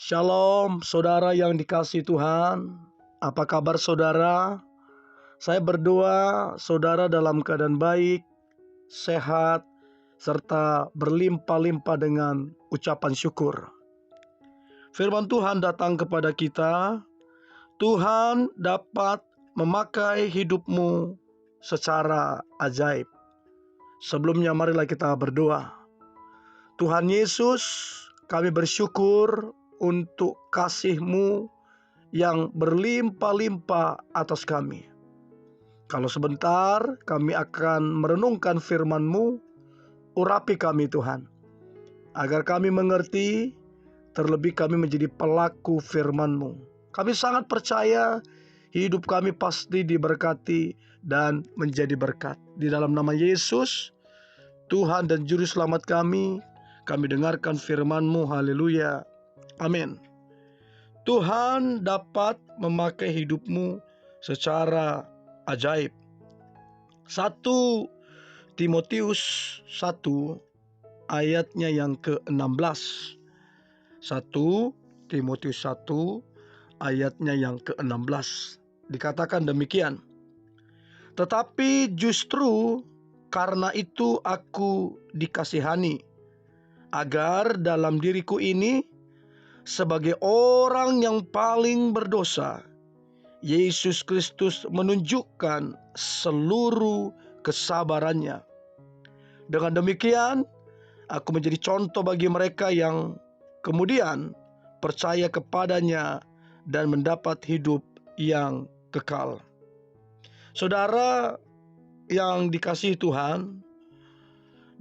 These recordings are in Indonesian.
Shalom, saudara yang dikasihi Tuhan. Apa kabar saudara? Saya berdoa saudara dalam keadaan baik, sehat, serta berlimpah-limpah dengan ucapan syukur. Firman Tuhan datang kepada kita. Tuhan dapat memakai hidupmu secara ajaib. Sebelumnya marilah kita berdoa. Tuhan Yesus, kami bersyukur untuk kasih-Mu yang berlimpah-limpah atas kami. Kalau sebentar kami akan merenungkan firman-Mu, urapi kami Tuhan, agar kami mengerti, terlebih kami menjadi pelaku firman-Mu. Kami sangat percaya hidup kami pasti diberkati dan menjadi berkat. Di dalam nama Yesus, Tuhan dan Juru Selamat kami dengarkan firman-Mu. Haleluya. Amin. Tuhan dapat memakai hidupmu secara ajaib. 1 Timotius 1 ayatnya yang ke-16. 1 Timotius 1 ayatnya yang ke-16. Dikatakan demikian. Tetapi justru karena itu aku dikasihani, agar dalam diriku ini sebagai orang yang paling berdosa, Yesus Kristus menunjukkan seluruh kesabarannya. Dengan demikian, aku menjadi contoh bagi mereka yang kemudian percaya kepadanya dan mendapat hidup yang kekal. Saudara yang dikasihi Tuhan,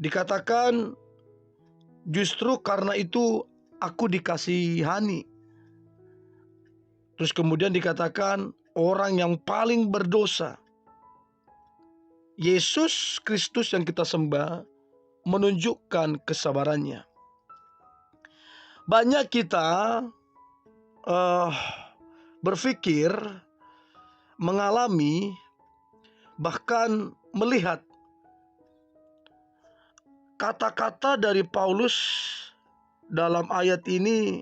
dikatakan justru karena itu aku dikasihani. Terus kemudian dikatakan orang yang paling berdosa. Yesus Kristus yang kita sembah menunjukkan kesabarannya. Banyak kita berpikir, mengalami, bahkan melihat kata-kata dari Paulus dalam ayat ini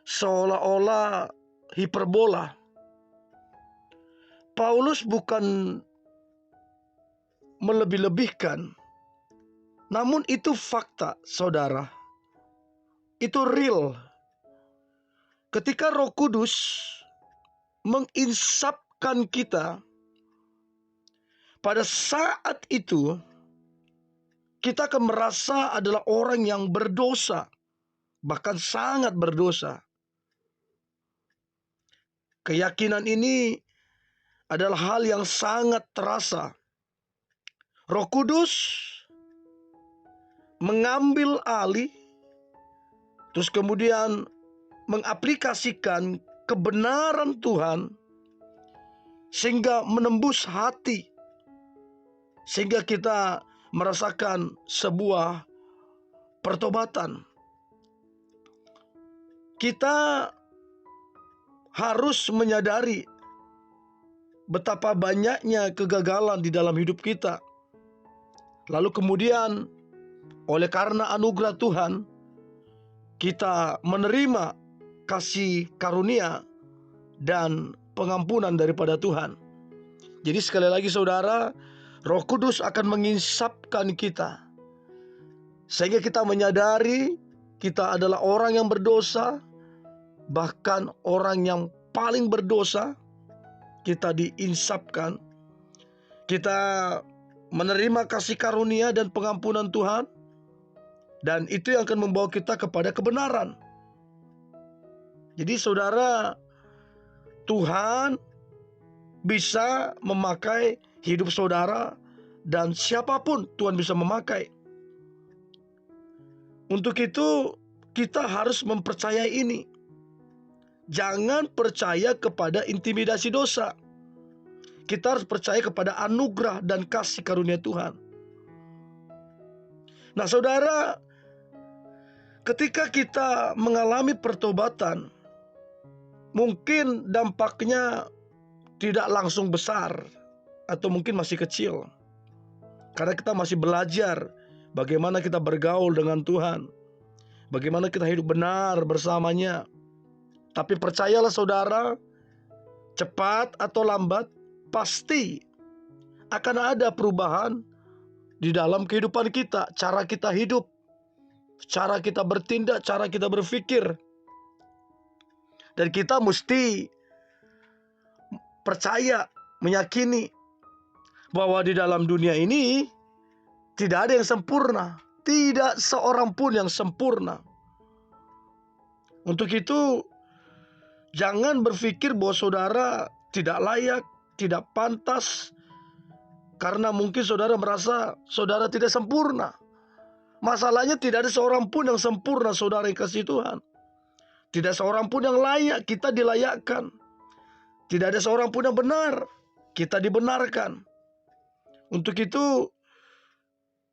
seolah-olah hiperbola. Paulus bukan melebih-lebihkan, namun itu fakta, saudara. Itu real. Ketika Roh Kudus menginsapkan kita, pada saat itu kita akan merasa adalah orang yang berdosa, bahkan sangat berdosa. Keyakinan ini adalah hal yang sangat terasa. Roh Kudus mengambil alih, terus kemudian mengaplikasikan kebenaran Tuhan sehingga menembus hati, sehingga kita merasakan sebuah pertobatan. Kita harus menyadari betapa banyaknya kegagalan di dalam hidup kita. Lalu kemudian oleh karena anugerah Tuhan, kita menerima kasih karunia dan pengampunan daripada Tuhan. Jadi sekali lagi saudara, Roh Kudus akan menginsapkan kita, sehingga kita menyadari kita adalah orang yang berdosa, bahkan orang yang paling berdosa. Kita diinsapkan, kita menerima kasih karunia dan pengampunan Tuhan, dan itu yang akan membawa kita kepada kebenaran. Jadi saudara, Tuhan bisa memakai hidup saudara, dan siapapun Tuhan bisa memakai. Untuk itu kita harus mempercayai ini. Jangan percaya kepada intimidasi dosa. Kita harus percaya kepada anugerah dan kasih karunia Tuhan. Nah saudara, ketika kita mengalami pertobatan, mungkin dampaknya tidak langsung besar, atau mungkin masih kecil, karena kita masih belajar bagaimana kita bergaul dengan Tuhan, bagaimana kita hidup benar bersamanya. Tapi percayalah saudara, cepat atau lambat pasti akan ada perubahan di dalam kehidupan kita. Cara kita hidup, cara kita bertindak, cara kita berpikir. Dan kita mesti percaya, meyakini bahwa di dalam dunia ini tidak ada yang sempurna. Tidak seorang pun yang sempurna. Untuk itu, jangan berpikir bahwa saudara tidak layak, tidak pantas, karena mungkin saudara merasa saudara tidak sempurna. Masalahnya tidak ada seorang pun yang sempurna, saudara yang kasih Tuhan. Tidak seorang pun yang layak, kita dilayakkan. Tidak ada seorang pun yang benar, kita dibenarkan. Untuk itu,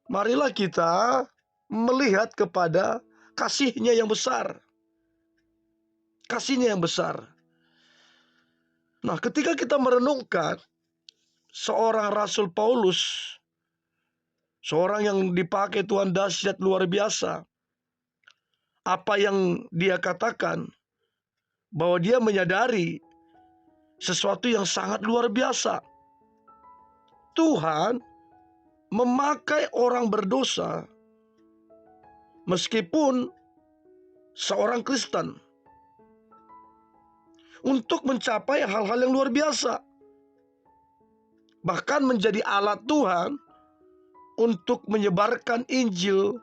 marilah kita melihat kepada kasih-Nya yang besar. Kasih-Nya yang besar. Nah, ketika kita merenungkan seorang Rasul Paulus, seorang yang dipakai Tuhan dahsyat luar biasa, apa yang dia katakan, bahwa dia menyadari sesuatu yang sangat luar biasa. Tuhan memakai orang berdosa meskipun seorang Kristen untuk mencapai hal-hal yang luar biasa. Bahkan menjadi alat Tuhan untuk menyebarkan Injil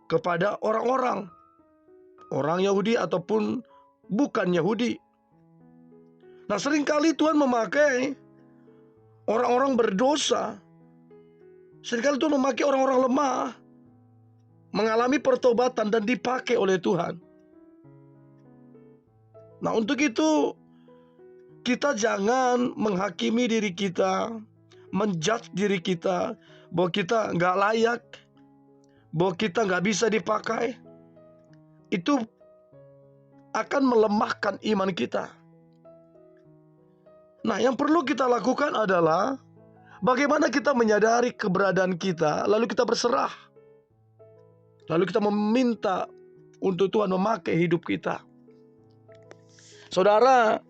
kepada orang-orang, orang Yahudi ataupun bukan Yahudi. Nah, seringkali Tuhan memakai orang-orang berdosa. Seringkali Tuhan memakai orang-orang lemah mengalami pertobatan dan dipakai oleh Tuhan. Nah, untuk itu kita jangan menghakimi diri kita, menjudge diri kita bahwa kita nggak layak, bahwa kita nggak bisa dipakai. Itu akan melemahkan iman kita. Nah, yang perlu kita lakukan adalah bagaimana kita menyadari keberadaan kita, lalu kita berserah. Lalu kita meminta untuk Tuhan memakai hidup kita. Saudara,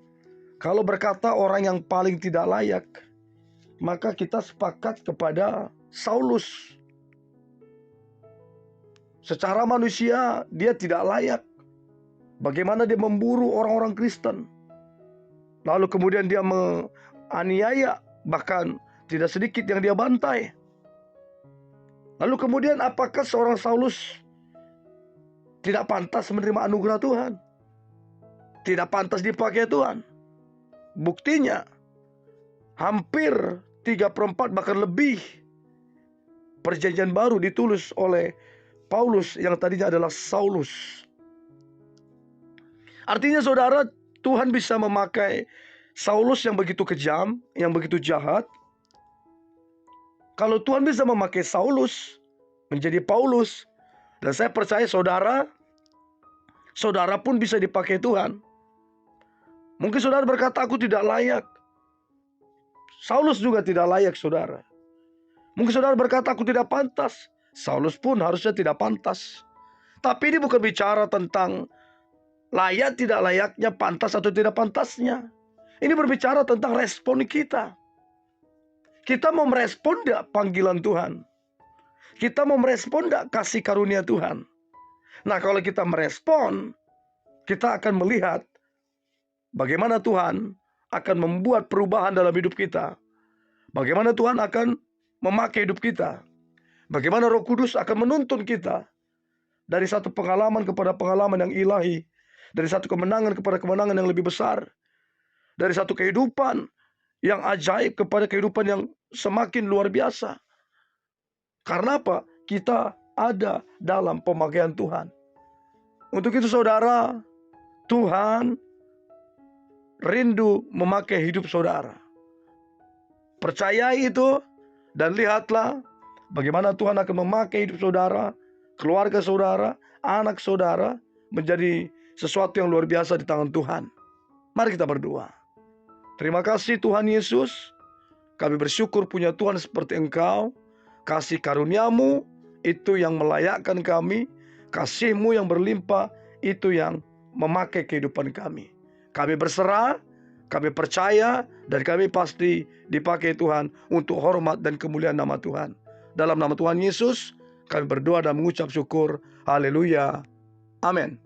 kalau berkata orang yang paling tidak layak, maka kita sepakat kepada Saulus. Secara manusia dia tidak layak. Bagaimana dia memburu orang-orang Kristen, lalu kemudian dia menganiaya, bahkan tidak sedikit yang dia bantai. Lalu kemudian apakah seorang Saulus tidak pantas menerima anugerah Tuhan? Tidak pantas dipakai Tuhan? Buktinya hampir 3/4 bahkan lebih perjanjian baru ditulis oleh Paulus yang tadinya adalah Saulus. Artinya saudara, Tuhan bisa memakai Saulus yang begitu kejam, yang begitu jahat. Kalau Tuhan bisa memakai Saulus menjadi Paulus, dan saya percaya saudara pun bisa dipakai Tuhan. Mungkin saudara berkata, aku tidak layak. Saulus juga tidak layak, saudara. Mungkin saudara berkata, aku tidak pantas. Saulus pun harusnya tidak pantas. Tapi ini bukan bicara tentang layak tidak layaknya, pantas atau tidak pantasnya. Ini berbicara tentang respon kita. Kita mau merespon tidak panggilan Tuhan? Kita mau merespon tidak kasih karunia Tuhan? Nah, kalau kita merespon, kita akan melihat bagaimana Tuhan akan membuat perubahan dalam hidup kita. Bagaimana Tuhan akan memakai hidup kita. Bagaimana Roh Kudus akan menuntun kita dari satu pengalaman kepada pengalaman yang ilahi. Dari satu kemenangan kepada kemenangan yang lebih besar. Dari satu kehidupan yang ajaib kepada kehidupan yang semakin luar biasa. Karena apa? Kita ada dalam pemakaian Tuhan. Untuk itu saudara, Tuhan rindu memakai hidup saudara. Percayai itu dan lihatlah bagaimana Tuhan akan memakai hidup saudara, keluarga saudara, anak saudara menjadi sesuatu yang luar biasa di tangan Tuhan. Mari kita berdoa. Terima kasih Tuhan Yesus. Kami bersyukur punya Tuhan seperti Engkau. Kasih karuniamu itu yang melayakkan kami. Kasih-Mu yang berlimpah itu yang memakai kehidupan kami. Kami berserah, kami percaya, dan kami pasti dipakai Tuhan untuk hormat dan kemuliaan nama Tuhan. Dalam nama Tuhan Yesus, kami berdoa dan mengucap syukur. Haleluya. Amin.